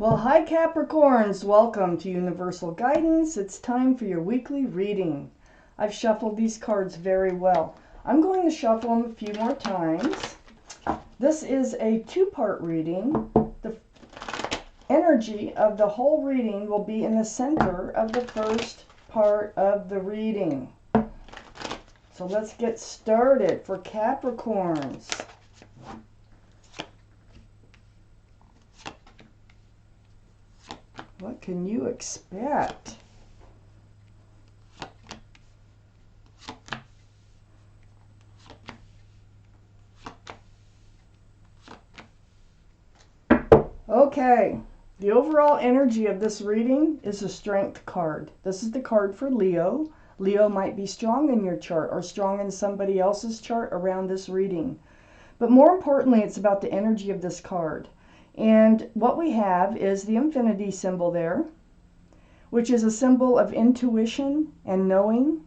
Well, hi Capricorns, welcome to Universal Guidance. It's time for your weekly reading. I've shuffled these cards very well. I'm going to shuffle them a few more times. This is a two-part reading. The energy of the whole reading will be in the center of the first part of the reading. So let's get started for Capricorns. What can you expect? Okay, the overall energy of this reading is a Strength card. This is the card for Leo. Leo might be strong in your chart or strong in somebody else's chart around this reading. But more importantly, it's about the energy of this card. And what we have is the infinity symbol there, which is a symbol of intuition and knowing.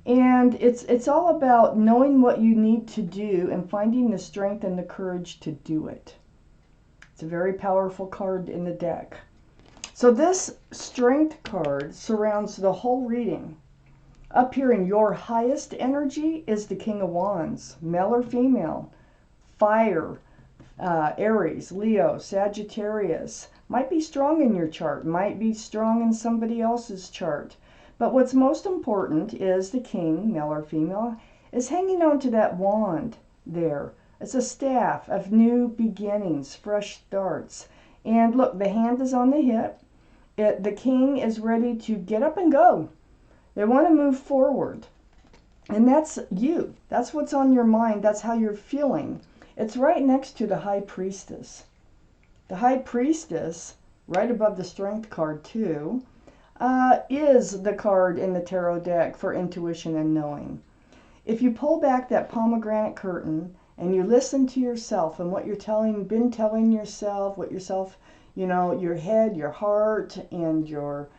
And it's all about knowing what you need to do and finding the strength and the courage to do it. It's a very powerful card in the deck. So this Strength card surrounds the whole reading. Up here in your highest energy is the King of Wands, male or female, fire, Aries, Leo, Sagittarius. Might be strong in your chart, might be strong in somebody else's chart. But what's most important is the king, male or female, is hanging on to that wand there. It's a staff of new beginnings, fresh starts. And look, the hand is on the hip. The king is ready to get up and go. They want to move forward. And that's you. That's what's on your mind. That's how you're feeling. It's right next to the High Priestess. The High Priestess, right above the Strength card too, is the card in the tarot deck for intuition and knowing. If you pull back that pomegranate curtain and you listen to yourself and what you're been telling yourself, what yourself, your head, your heart, and your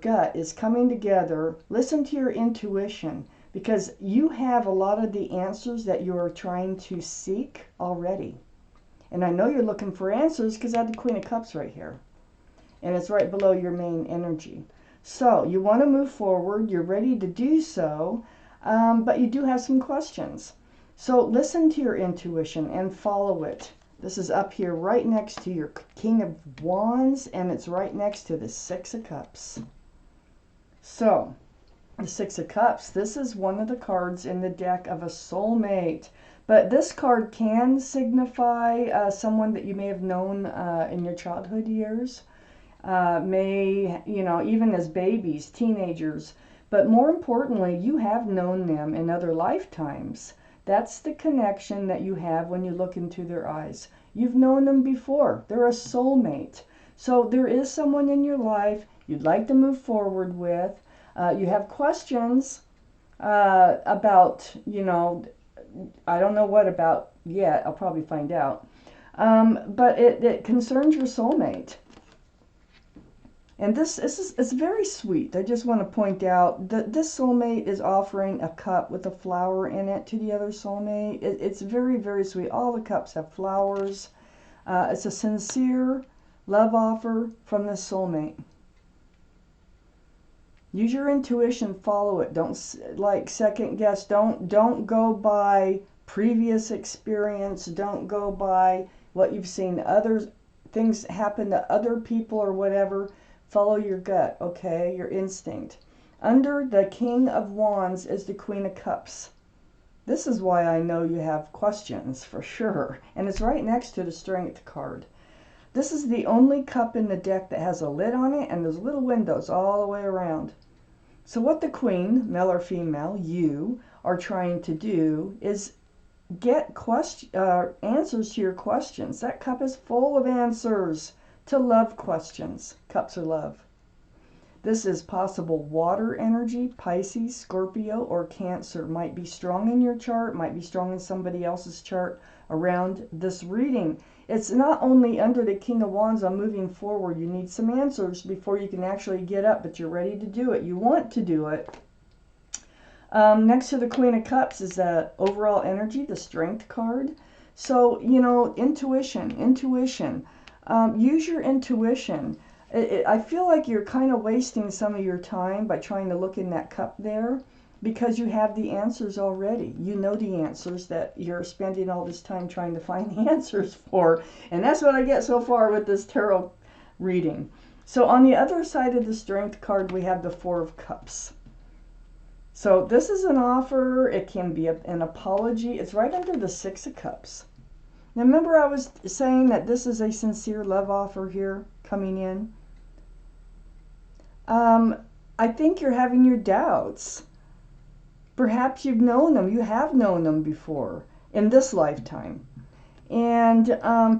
gut is coming together, listen to your intuition. Because you have a lot of the answers that you are trying to seek already. And I know you're looking for answers because I have the Queen of Cups right here. And it's right below your main energy. So you want to move forward. You're ready to do so. But you do have some questions. So listen to your intuition and follow it. This is up here right next to your King of Wands. And it's right next to the Six of Cups. So the Six of Cups, this is one of the cards in the deck of a soulmate. But this card can signify someone that you may have known in your childhood years. Even as babies, teenagers. But more importantly, you have known them in other lifetimes. That's the connection that you have when you look into their eyes. You've known them before. They're a soulmate. So there is someone in your life you'd like to move forward with. You have questions about, I don't know what about yet. I'll probably find out. But it concerns your soulmate. And it's very sweet. I just want to point out that this soulmate is offering a cup with a flower in it to the other soulmate. It's very, very sweet. All the cups have flowers. It's a sincere love offer from this soulmate. Use your intuition, follow it. Don't second guess. Don't go by previous experience. Don't go by what you've seen other things happen to other people or whatever. Follow your gut, okay? Your instinct. Under the King of Wands is the Queen of Cups. This is why I know you have questions for sure. And it's right next to the Strength card. This is the only cup in the deck that has a lid on it and there's little windows all the way around. So what the Queen, male or female, you are trying to do is get answers to your questions. That cup is full of answers to love questions. Cups are love. This is possible water energy, Pisces, Scorpio, or Cancer. Might be strong in your chart, might be strong in somebody else's chart around this reading. It's not only under the King of Wands on moving forward. You need some answers before you can actually get up, but you're ready to do it. You want to do it. Next to the Queen of Cups is the overall energy, the Strength card. So, intuition. Use your intuition. I feel like you're kind of wasting some of your time by trying to look in that cup there, because you have the answers already. You know the answers that you're spending all this time trying to find the answers for. And that's what I get so far with this tarot reading. So on the other side of the Strength card, we have the Four of Cups. So this is an offer. It can be an apology. It's right under the Six of Cups. Now remember I was saying that this is a sincere love offer here coming in. I think you're having your doubts. Perhaps you've known them. You have known them before in this lifetime. And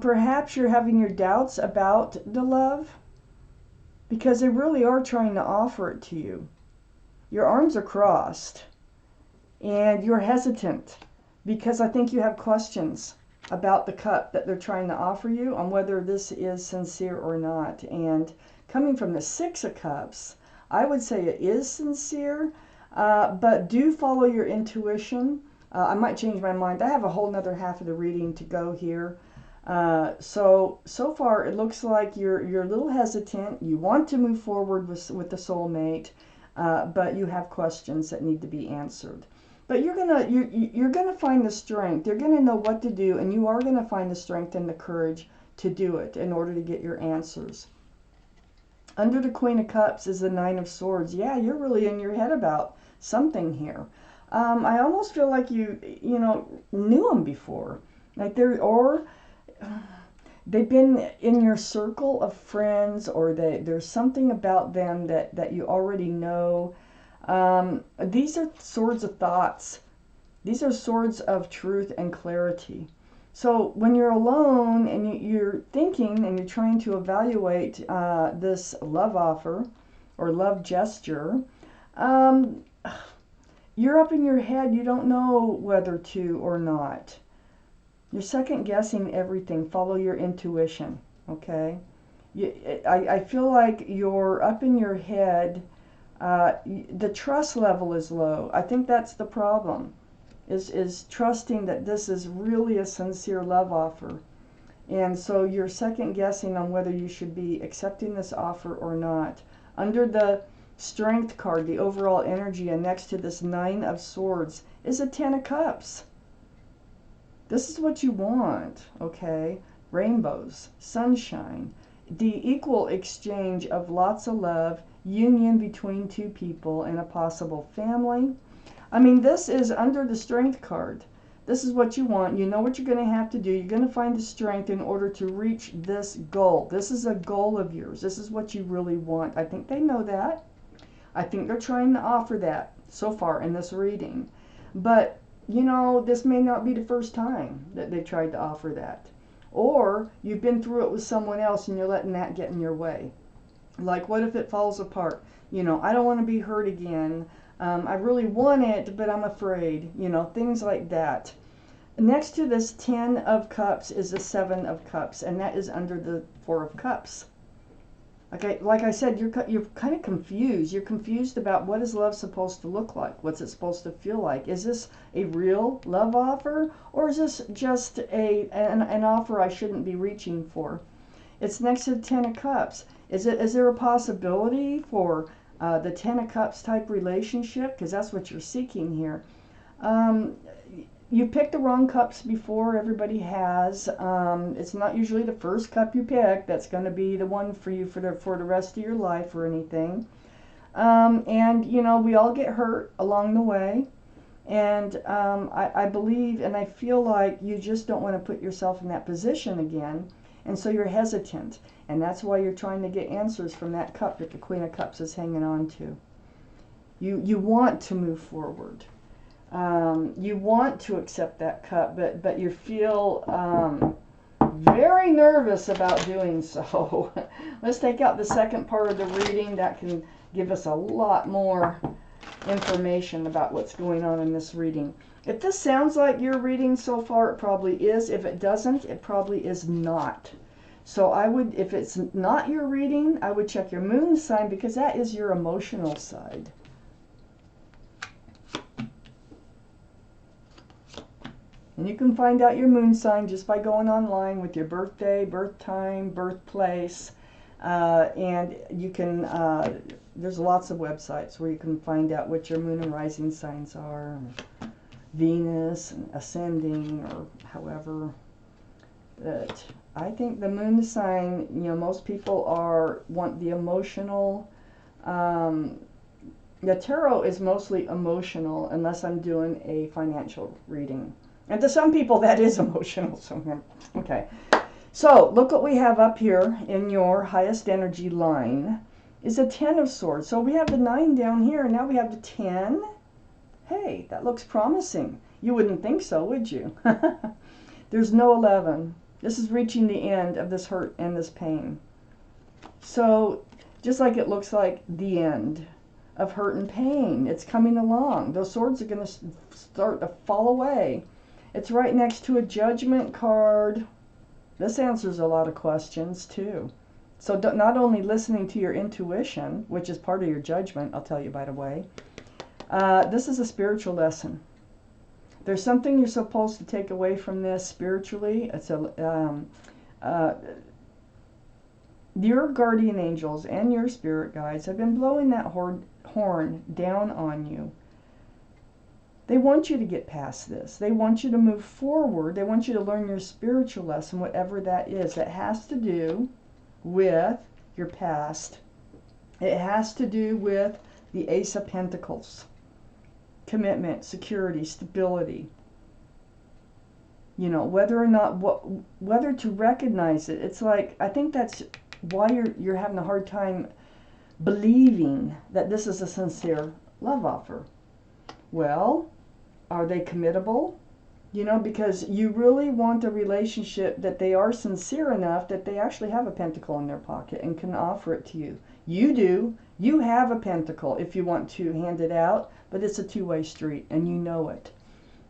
perhaps you're having your doubts about the love, because they really are trying to offer it to you. Your arms are crossed and you're hesitant because I think you have questions about the cup that they're trying to offer you, on whether this is sincere or not. And coming from the Six of Cups, I would say it is sincere, but do follow your intuition. I might change my mind. I have a whole nother half of the reading to go here. So far it looks like you're a little hesitant. You want to move forward with the soulmate, but you have questions that need to be answered. But you're gonna find the strength. You're gonna know what to do, and you are gonna find the strength and the courage to do it in order to get your answers. Under the Queen of Cups is the Nine of Swords. Yeah, you're really in your head about something here. I almost feel like you knew them before, like they've been in your circle of friends, or there's something about them that you already know. These are swords of thoughts. These are swords of truth and clarity. So when you're alone and you're thinking and you're trying to evaluate this love offer or love gesture, you're up in your head. You don't know whether to or not. You're second guessing everything. Follow your intuition, okay? I feel like you're up in your head. The trust level is low. I think that's the problem, is trusting that this is really a sincere love offer. And so you're second guessing on whether you should be accepting this offer or not. Under the Strength card, the overall energy, and next to this Nine of Swords is a Ten of Cups. This is what you want, okay? Rainbows, sunshine, the equal exchange of lots of love, union between two people, and a possible family. I mean, this is under the Strength card. This is what you want. You know what you're going to have to do. You're going to find the strength in order to reach this goal. This is a goal of yours. This is what you really want. I think they know that. I think they're trying to offer that so far in this reading. But, you know, this may not be the first time that they tried to offer that. Or you've been through it with someone else and you're letting that get in your way. Like, what if it falls apart? You know, I don't want to be hurt again. I really want it, but I'm afraid. You know, things like that. Next to this Ten of Cups is the Seven of Cups, and that is under the Four of Cups. Okay, like I said, you're kind of confused. You're confused about what is love supposed to look like? What's it supposed to feel like? Is this a real love offer, or is this just an offer I shouldn't be reaching for? It's next to the Ten of Cups. Is there a possibility for the Ten of Cups type relationship? Because that's what you're seeking here. You picked the wrong cups before. Everybody has. It's not usually the first cup you pick that's going to be the one for you for the rest of your life or anything. And you know, we all get hurt along the way. And I believe and I feel like you just don't want to put yourself in that position again. And so you're hesitant. And that's why you're trying to get answers from that cup that the Queen of Cups is hanging on to. You want to move forward. You want to accept that cup, but you feel very nervous about doing so. Let's take out the second part of the reading. That can give us a lot more information about what's going on in this reading. If this sounds like your reading so far, it probably is. If it doesn't, it probably is not. So I would, if it's not your reading, I would check your moon sign, because that is your emotional side. And you can find out your moon sign just by going online with your birthday, birth time, birthplace. And you can, there's lots of websites where you can find out what your moon and rising signs are. Venus and ascending, or however. But I think the moon sign, you know, most people want the emotional. The tarot is mostly emotional unless I'm doing a financial reading. And to some people that is emotional. So, okay. So look what we have up here in your highest energy line is a 10 of swords. So we have the 9 down here, and now we have the 10. Hey, that looks promising. You wouldn't think so, would you? There's no 11. This is reaching the end of this hurt and this pain. So just like it looks like the end of hurt and pain, it's coming along. Those swords are going to start to fall away. It's right next to a judgment card. This answers a lot of questions too. So not only listening to your intuition, which is part of your judgment, I'll tell you by the way, this is a spiritual lesson. There's something you're supposed to take away from this spiritually. It's your guardian angels and your spirit guides have been blowing that horn down on you. They want you to get past this. They want you to move forward. They want you to learn your spiritual lesson, whatever that is. It has to do with your past. It has to do with the Ace of Pentacles. Commitment, security, stability. You know, whether or not, whether to recognize it. It's like, I think that's why you're having a hard time believing that this is a sincere love offer. Well, are they committable? You know, because you really want a relationship that they are sincere enough that they actually have a pentacle in their pocket and can offer it to you. You do. You have a pentacle if you want to hand it out, but it's a two-way street and you know it.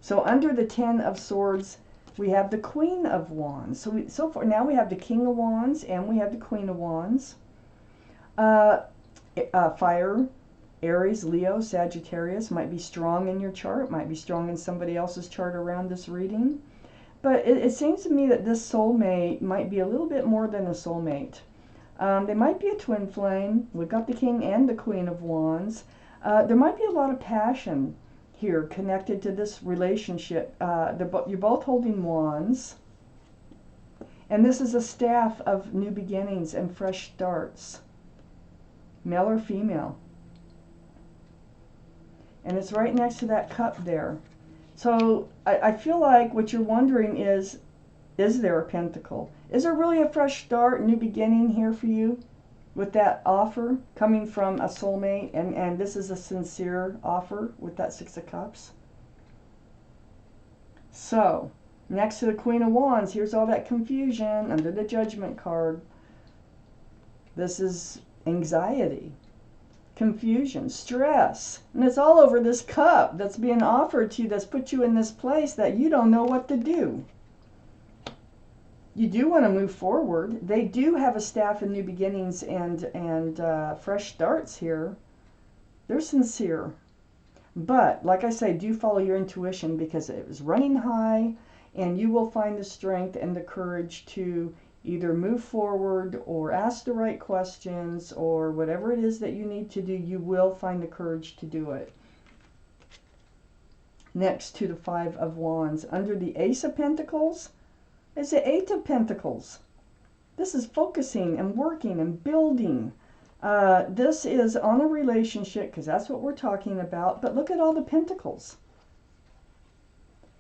So under the 10 of swords, we have the Queen of Wands. So far now we have the King of Wands and we have the Queen of Wands. Fire, Aries, Leo, Sagittarius might be strong in your chart, might be strong in somebody else's chart around this reading. But it seems to me that this soulmate might be a little bit more than a soulmate. They might be a twin flame. We've got the King and the Queen of Wands. There might be a lot of passion here connected to this relationship. You're both holding wands. And this is a staff of new beginnings and fresh starts. Male or female. And it's right next to that cup there. So I feel like what you're wondering is there a pentacle? Is there really a fresh start, new beginning here for you with that offer coming from a soulmate? And this is a sincere offer with that 6 of Cups. So next to the Queen of Wands, here's all that confusion under the Judgment card. This is anxiety, confusion, stress, and it's all over this cup that's being offered to you, that's put you in this place that you don't know what to do. You do want to move forward. They do have a staff of new beginnings and fresh starts here. They're sincere. But, like I say, do follow your intuition because it was running high, and you will find the strength and the courage to either move forward or ask the right questions or whatever it is that you need to do, you will find the courage to do it. Next to the 5 of Wands, under the Ace of Pentacles, is the 8 of Pentacles. This is focusing and working and building. This is on a relationship because that's what we're talking about. But look at all the pentacles.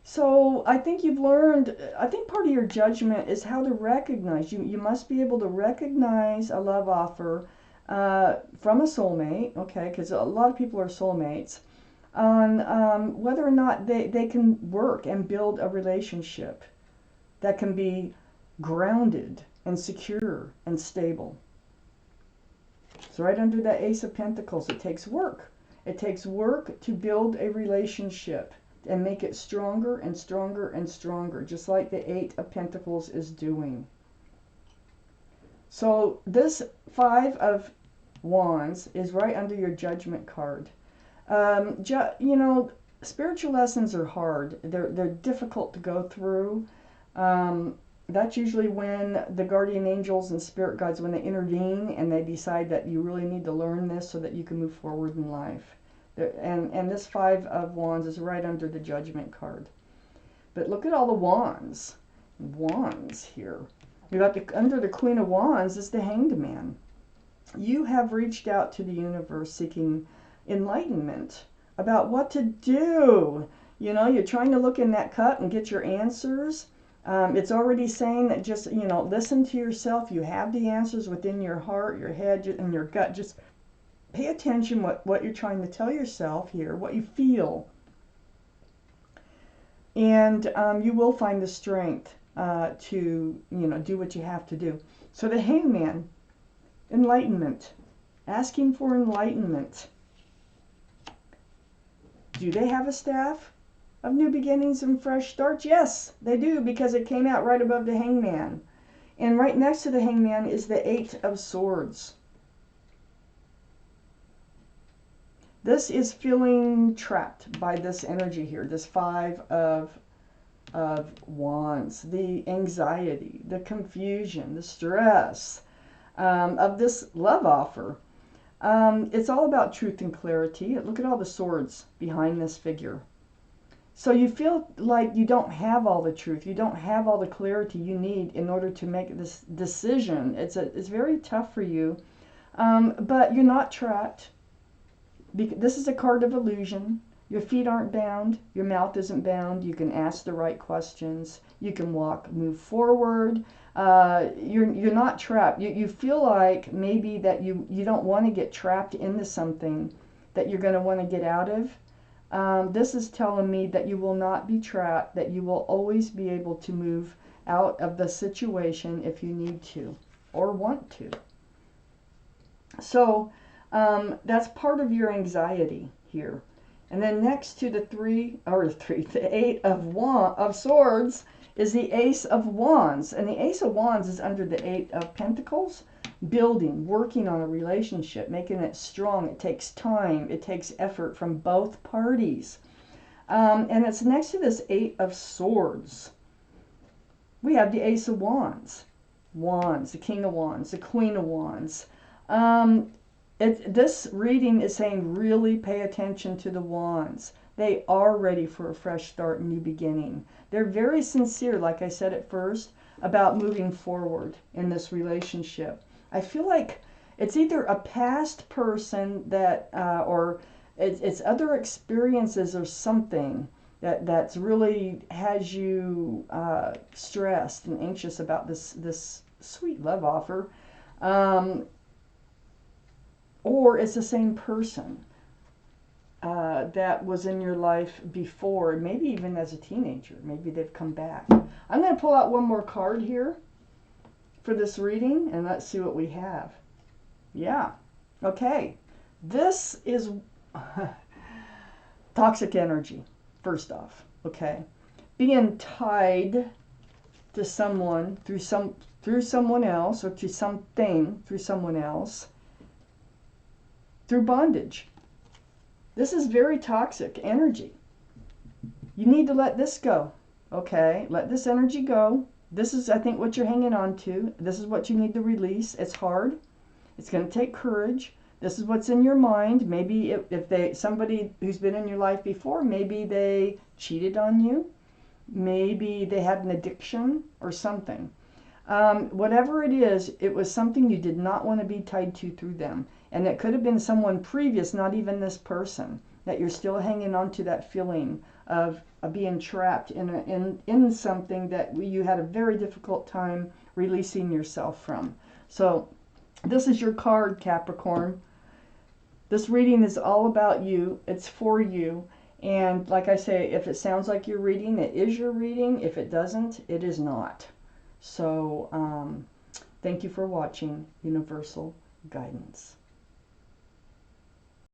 So I think you've learned, I think part of your judgment is how to recognize. You must be able to recognize a love offer from a soulmate, okay, because a lot of people are soulmates, on whether or not they can work and build a relationship that can be grounded and secure and stable. So right under that Ace of Pentacles, it takes work. It takes work to build a relationship and make it stronger and stronger and stronger, just like the 8 of Pentacles is doing. So this 5 of Wands is right under your Judgment card. You know, spiritual lessons are hard. They're difficult to go through. That's usually when the guardian angels and spirit guides, when they intervene and they decide that you really need to learn this so that you can move forward in life. And this Five of Wands is right under the Judgment card. But look at all the wands. Wands here. You got under the Queen of Wands is the Hanged Man. You have reached out to the universe seeking enlightenment about what to do. You know, you're trying to look in that cup and get your answers. It's already saying that just, you know, listen to yourself. You have the answers within your heart, your head, and your gut. Just pay attention what you're trying to tell yourself here, what you feel. And you will find the strength to, you know, do what you have to do. So the Hangman, enlightenment, asking for enlightenment. Do they have a staff of new beginnings and fresh starts? Yes, they do, because it came out right above the Hangman. And right next to the Hangman is the Eight of Swords. This is feeling trapped by this energy here, this Five of Wands, the anxiety, the confusion, the stress of this love offer. It's all about truth and clarity. Look at all the swords behind this figure. So you feel like you don't have all the truth. You don't have all the clarity you need in order to make this decision. It's very tough for you, but you're not trapped. This is a card of illusion. Your feet aren't bound. Your mouth isn't bound. You can ask the right questions. You can move forward. You're not trapped. You feel like maybe that you don't want to get trapped into something that you're going to want to get out of. This is telling me that you will not be trapped, that you will always be able to move out of the situation if you need to or want to. So that's part of your anxiety here. And then next to the Eight of Swords is the Ace of Wands. And the Ace of Wands is under the Eight of Pentacles. Building, working on a relationship, making it strong. It takes time. It takes effort from both parties. And it's next to this Eight of Swords. We have the Ace of Wands. Wands, the King of Wands, the Queen of Wands. This reading is saying really pay attention to the wands. They are ready for a fresh start, new beginning. They're very sincere, like I said at first, about moving forward in this relationship. I feel like it's either a past person that, or it's other experiences or something that's really has you stressed and anxious about this sweet love offer. Or it's the same person that was in your life before, maybe even as a teenager. Maybe they've come back. I'm going to pull out one more card here for this reading, and let's see what we have. Yeah, okay. This is toxic energy, first off, okay? Being tied to someone through someone else, or to something through someone else, through bondage. This is very toxic energy. You need to let this go, okay? Let this energy go. This is, I think, what you're hanging on to. This is what you need to release. It's hard. It's going to take courage. This is what's in your mind. Maybe if somebody who's been in your life before, maybe they cheated on you. Maybe they had an addiction or something. Whatever it is, it was something you did not want to be tied to through them. And it could have been someone previous, not even this person, that you're still hanging on to that feeling of being trapped in something that you had a very difficult time releasing yourself from. So this is your card, Capricorn. This reading is all about you. It's for you. And like I say, if it sounds like you're reading, it is your reading. If it doesn't, it is not. So thank you for watching Universal Guidance.